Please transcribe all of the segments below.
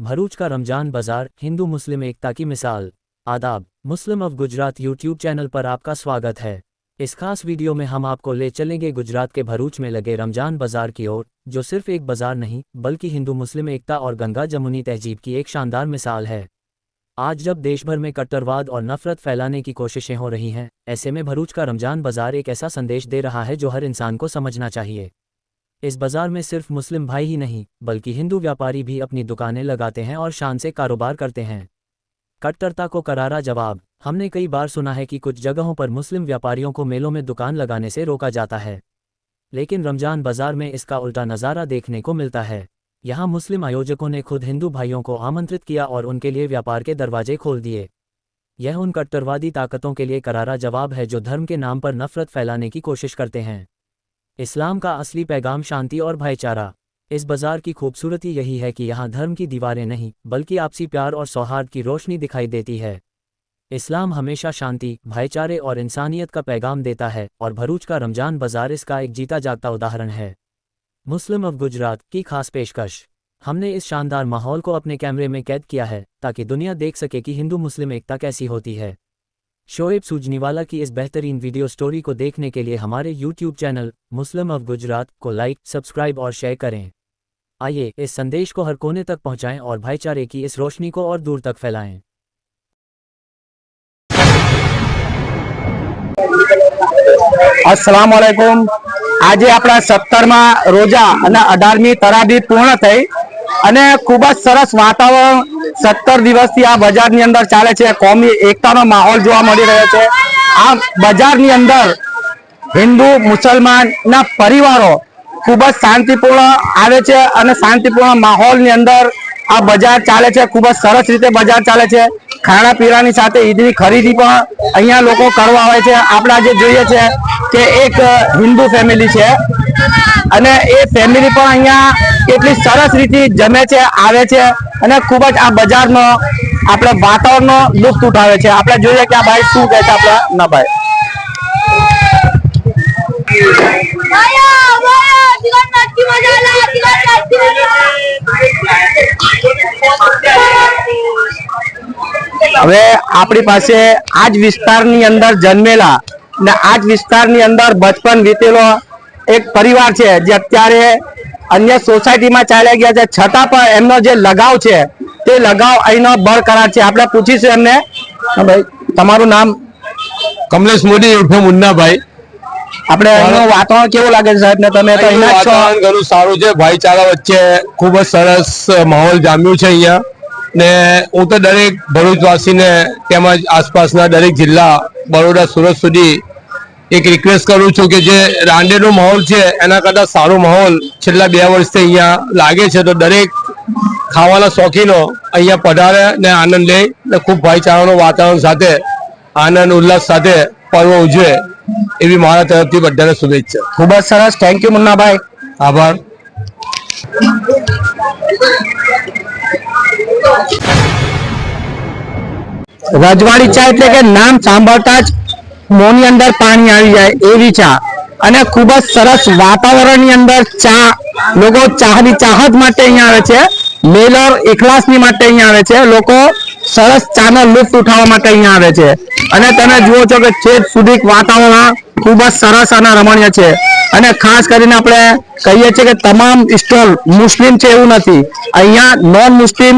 भरूच का रमजान बाजार हिंदू मुस्लिम एकता की मिसाल। आदाब, मुस्लिम ऑफ गुजरात यूट्यूब चैनल पर आपका स्वागत है। इस खास वीडियो में हम आपको ले चलेंगे गुजरात के भरूच में लगे रमजान बाजार की ओर, जो सिर्फ एक बाजार नहीं बल्कि हिंदू मुस्लिम एकता और गंगा जमुनी तहजीब की एक शानदार मिसाल है। आज जब देश भर में कट्टरवाद और नफरत फैलाने की कोशिशें हो रही हैं, ऐसे में भरूच का रमजान बाजार एक ऐसा संदेश दे रहा है जो हर इंसान को समझना चाहिए। इस बाजार में सिर्फ मुस्लिम भाई ही नहीं बल्कि हिंदू व्यापारी भी अपनी दुकानें लगाते हैं और शान से कारोबार करते हैं। कट्टरता को करारा जवाब। हमने कई बार सुना है कि कुछ जगहों पर मुस्लिम व्यापारियों को मेलों में दुकान लगाने से रोका जाता है, लेकिन रमजान बाजार में इसका उल्टा नज़ारा देखने को मिलता है। यहाँ मुस्लिम आयोजकों ने खुद हिंदू भाइयों को आमंत्रित किया और उनके लिए व्यापार के दरवाजे खोल दिए। यह उन कट्टरवादी ताकतों के लिए करारा जवाब है जो धर्म के नाम पर नफरत फैलाने की कोशिश करते हैं। इस्लाम का असली पैगाम शांति और भाईचारा। इस बाजार की खूबसूरती यही है कि यहाँ धर्म की दीवारें नहीं बल्कि आपसी प्यार और सौहार्द की रोशनी दिखाई देती है। इस्लाम हमेशा शांति, भाईचारे और इंसानियत का पैगाम देता है और भरूच का रमजान बाजार इसका एक जीता जागता उदाहरण है। मुस्लिम ऑफ गुजरात की खास पेशकश। हमने इस शानदार माहौल को अपने कैमरे में कैद किया है ताकि दुनिया देख सके कि हिंदू मुस्लिम एकता कैसी होती है। शोएब सूजनीवाला की इस बेहतरीन वीडियो स्टोरी को देखने के लिए हमारे YouTube channel Muslim of Gujarat को लाइक, सब्सक्राइब और शेयर करें। आइए इस संदेश को हर कोने तक पहुंचाएं और भाईचारे की इस रोशनी को और दूर तक फैलाएं। अस्सलाम वालेकुम। आज अपना 17मा रोजा અને 18મી તરાબી પૂર્ણ થઈ અને ખૂબ જ સરસ વાતાવરણ 17 દિવસથી આ બજારની અંદર ચાલે છે। કોમી એકતાનો માહોલ જોવા મળી રહ્યો છે। આ બજારની અંદર હિન્દુ મુસલમાનના પરિવારો ખૂબ જ શાંતિપૂર્ણ આવે છે અને શાંતિપૂર્ણ માહોલની અંદર આ બજાર ચાલે છે। ખૂબ જ સરસ રીતે બજાર ચાલે છે। ખાણા પીણાની સાથે ઈદની ખરીદી પણ અહીંયા લોકો કરવા આવે છે। આપણે આજે જોઈએ છે કે એક હિન્દુ ફેમિલી છે અને એ ફેમિલી પણ અહીંયા કેટલી સરસ રીતે જમે છે, આવે છે અને ખૂબ જ આ બજારનો આપણે વાતાવરણનો લુફ્ત ઉઠાવે છે। આપણે જોઈએ કે આ ભાઈ શું કહે છે। આપણા ના ભાઈ હવે આપણી પાસે આજ વિસ્તારની અંદર જન્મેલા ને આજ વિસ્તારની અંદર બચપન વીતેલો એક પરિવાર છે જે અત્યારે અન્ય સોસાયટીમાં ચાલ્યા ગયા છે, છતાં પણ એમનો જે લગાવ છે તે લગાવ અહીંનો બરકરાર છે। આપણે પૂછીશું એમને, ભાઈ તમારું નામ? કમલેશ મોદી ઉર્ફે મુન્નાભાઈ। આપણે અહીંનું વાતાવરણ કેવું લાગે છે સાહેબ ને? તમે તો અહીંયા છો। વાતાવરણ ઘણું સારું છે, ભાઈચારા વચ્ચે ખૂબ જ સરસ માહોલ જામ્યું છે અહીંયા ને હું તો દરેક ભરૂચવાસીને તેમજ આસપાસના દરેક જિલ્લા બરોડા સુરત સુધી એક રિક્વેસ્ટ કરું છું કે જે રાંડેનો માહોલ છે એના કરતાં સારો માહોલ છેલ્લા 2 વર્ષથી અહીંયા લાગે છે। તો દરેક ખાવાના શોખીનો અહીંયા પધારે ને આનંદ લે ને ખૂબ ભાઈચારાનું વાતાવરણ સાથે આનંદ ઉલ્લાસ સાથે પર્વ ઉજવે એવી મારા તરફથી બધાને શુભેચ્છા। ખૂબ જ સરસ, થેન્ક યુ મુન્નાભાઈ, આભાર। રજવાડી ચા એટલે કે નામ સાંભળતા જ મોંની અંદર પાણી આવી જાય એવી ચા અને ખૂબ જ સરસ વાતાવરણની અંદર ચા, લોકો ચાની ચાહત માટે અહીંયા આવે છે, મેલર ઇખલાસની માટે અહીંયા આવે છે, લોકો સરસ ચાનો લુફ્ત ઉઠાવવા માટે અહીંયા આવે છે અને તમે જુઓ છો કે છેક સુધી વાતાવરણ ખૂબ જ સરસ અને રમણીય છે અને ખાસ કરીને આપણે કહીએ છીએ કે તમામ સ્ટોલ મુસ્લિમ છે એવું નથી, અહીંયા નોન મુસ્લિમ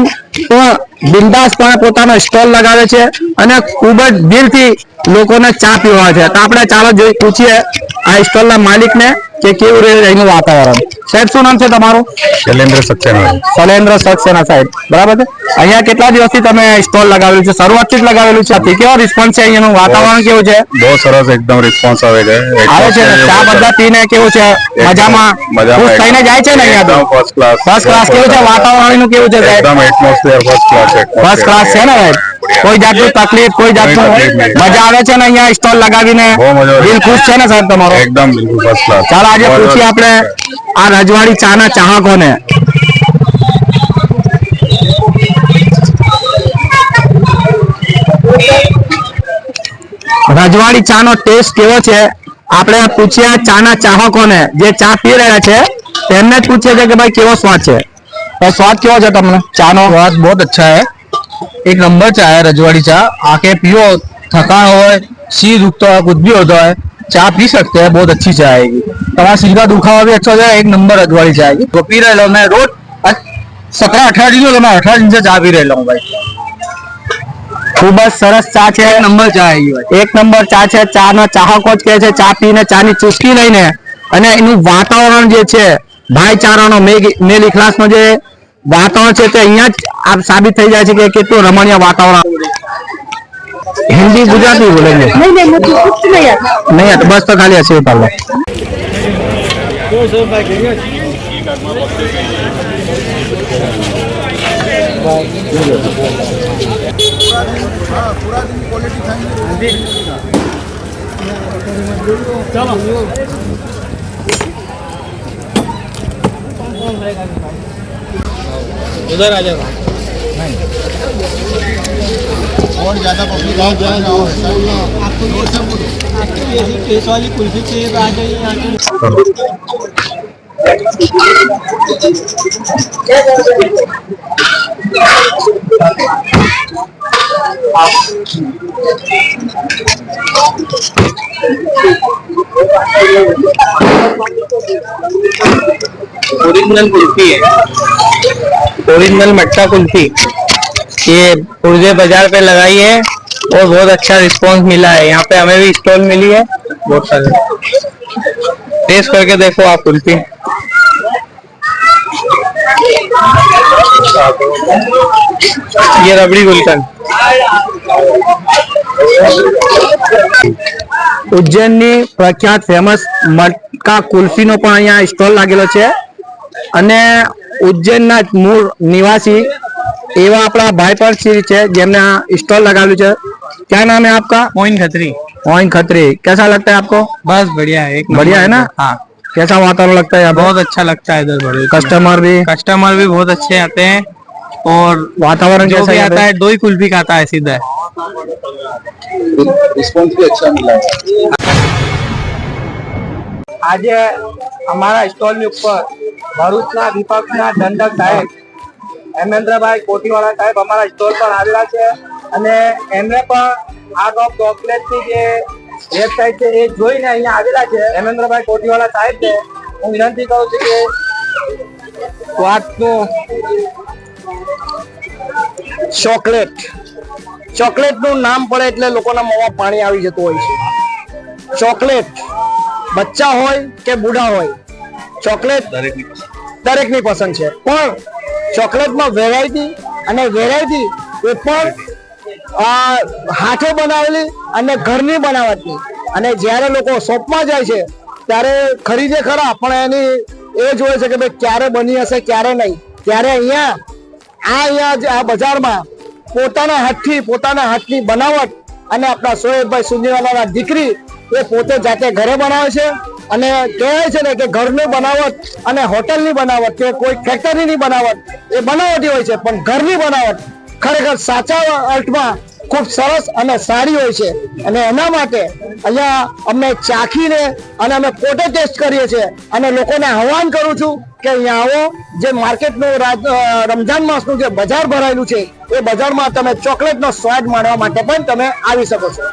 પણ બિંદાસપણે પોતાનો સ્ટોલ લગાવે છે અને ખૂબ જ દિલથી લોકોને ચા પીવા છે। તો આપણે ચાલો પૂછીએ આ સ્ટોલના માલિકને કે કેવું રહે અહીંનું વાતાવરણ। સાહેબ શું નામ છે તમારું? શૈલેન્દ્ર સક્સેના। શૈલેન્દ્ર સક્સેના સાહેબ, બરાબર છે। અહીંયા કેટલા દિવસથી તમે સ્ટોલ લગાવેલું છે? શરૂઆતથી જ લગાવેલું છે? કેવો રિસ્પોન્સ છે? અહીંયાનું વાતાવરણ કેવું છે? બહુ સરસ એકદમ રિસ્પોન્સ આવે છે। ચા બધા પીને કેવું છે? મજામાં ખુશ થઈને જાય છે ને? અહીંયા તો ફર્સ્ટ ક્લાસ કેવું છે વાતાવરણ કેવું છે સાહેબ? એકદમ એટમોસ્ફિયર ફર્સ્ટ ક્લાસ છે ને સાહેબ? કોઈ જાતની તકલીફ, કોઈ જાતનું મજા આવે છે ને અહીંયા સ્ટોલ લગાવીને? દિલ ખુશ છે ને સાહેબ તમારો? એકદમ ફર્સ્ટ ક્લાસ। ચાલો આજે પૂછીએ આપણે આ રજવાડી ચાના ચાહકોને। રજવાડી ચાનો ટેસ્ટ કેવો છે? આપણે પૂછીએ ચાના ચાહકોને જે ચા પી રહ્યા છે તેમને જ પૂછીએ છે કે ભાઈ કેવો સ્વાદ છે? स्वाद કેવો છે તમને ચાનો? स्वाद बहुत अच्छा है, एक नंबर चाय है रजवाड़ी चाय। आके पियो, थकान हो सिर दुखता है कुछ भी होता है चाय पी सकते हैं, बहुत अच्छी चाय आएगी। तुम्हारा सिर का दुखावा भी अच्छा हो जाए, एक नंबर रजवाड़ी चाय आएगी। तो पी रहे मैं रोज 17-18 दिन हो, मैं 18 दिन से चाय पी रहा हूँ भाई। ખૂબ જ સરસ ચા છે, एक नंबर चाय आएगी भाई। એક નંબર ચા છે। ચાના ચાહકો જ કહે છે ચા પીને ચાની ચુસ્કી લઈને અને એનું વાતાવરણ જે છે ભાઈચારાનો મેલ ઇખલાસનો જે વાતાવરણ છે તે અહીંયા જ આ સાબિત થઈ જાય છે કે કેટલું રમણીય વાતાવરણ। हिंदी गुजराती बोलेंगे? नहीं आता, बस तो खाली ऐसे उतार लो। उधर आ जाओ। और ज्यादा पब्लिक आ जाए ना, आपको ऐसी टेस्ट वाली कुल्फी चाहिए तो आ जाइए यहाँ ओरिजिनल कुल्फी है, ओरिजिनल मटका कुल्फी। ये पुर्जे बाजार पे लगाई है और बहुत अच्छा रिस्पांस मिला है। यहाँ पे हमें भी स्टॉल मिली है बहुत सारे। टेस्ट करके देखो आप कुल्फी। ये रबड़ी गुलकंद। ઉજ્જૈનની પ્રખ્યાત ફેમસ મટકા કુલ્ફીનો પણ અહીંયા સ્ટોલ લાગેલો છે અને ઉજ્જૈનના જ મૂળ નિવાસી એવા આપણા ભાઈ પણ છે જેમને આ स्टॉल लगाया है। क्या नाम है आपका? मोइन खत्री। मोइन खत्री। कैसा लगता है आपको? बस बढ़िया है, एक बढ़िया है ना? हाँ, कैसा वातावरण लगता है यहाँ? बहुत अच्छा लगता है इधर। बड़े कस्टमर भी बहुत अच्छे आते हैं और वातावरण जो कैसा भी यहाँ आता पे? है दो ही कुल्फी खाता है सीधा। रिस्पॉन्स भी अच्छा मिला है। આજે અમારા સ્ટોલની ઉપર ભરૂચના વિપક્ષના દંડક સાહેબ હેમેન્દ્રભાઈ કોટીવાલા સાહેબ અમારા સ્ટોલ પર આવેલા છે અને એમને પણ આ ચોકલેટની જે વેબસાઇટ છે એ જોઈને અહીંયા આવેલા છે। હેમેન્દ્રભાઈ કોટીવાલા સાહેબ છે, હું વિનંતી કરું છું કે સ્વાદનું ચોકલેટનું નામ પડે એટલે લોકોના મોંમાં પાણી આવી જતું હોય છે। ચોકલેટ બચ્ચા હોય કે બુઢા હોય, ચોકલેટ દરેકની પસંદ છે, પણ ચોકલેટમાં વેરાયટી એ પણ હાથે બનાવેલી અને ઘરની બનાવટની। અને જ્યારે લોકો શોપમાં જાય છે ત્યારે ખરીદે ખરા પણ એની એ જોવે છે કે ભાઈ ક્યારે બની હશે ક્યારે નહીં। ત્યારે અહીંયા આ બજારમાં પોતાના હાથની બનાવટ અને આપણા સોહેબભાઈ સુંદીવાલાના દીકરી એ પોતે જાતે ઘરે બનાવે છે અને કહેવાય છે ને કે ઘરની બનાવટ અને હોટલની બનાવટ કે કોઈ ફેક્ટરીની બનાવટ એ બનાવટી હોય છે, પણ ઘરની બનાવટ ખરેખર સાચા અર્થમાં ખૂબ સરસ અને સારી હોય છે। અને એના માટે અહીંયા અમને ચાખીને અને અમે પોતે ટેસ્ટ કરીએ છીએ અને લોકોને આહ્વાન કરું છું કે અહીંયા આવો। જે માર્કેટનું રમજાન માસનું જે બજાર ભરાયેલું છે એ બજારમાં તમે ચોકલેટનો સ્વાદ માણવા માટે પણ તમે આવી શકો છો।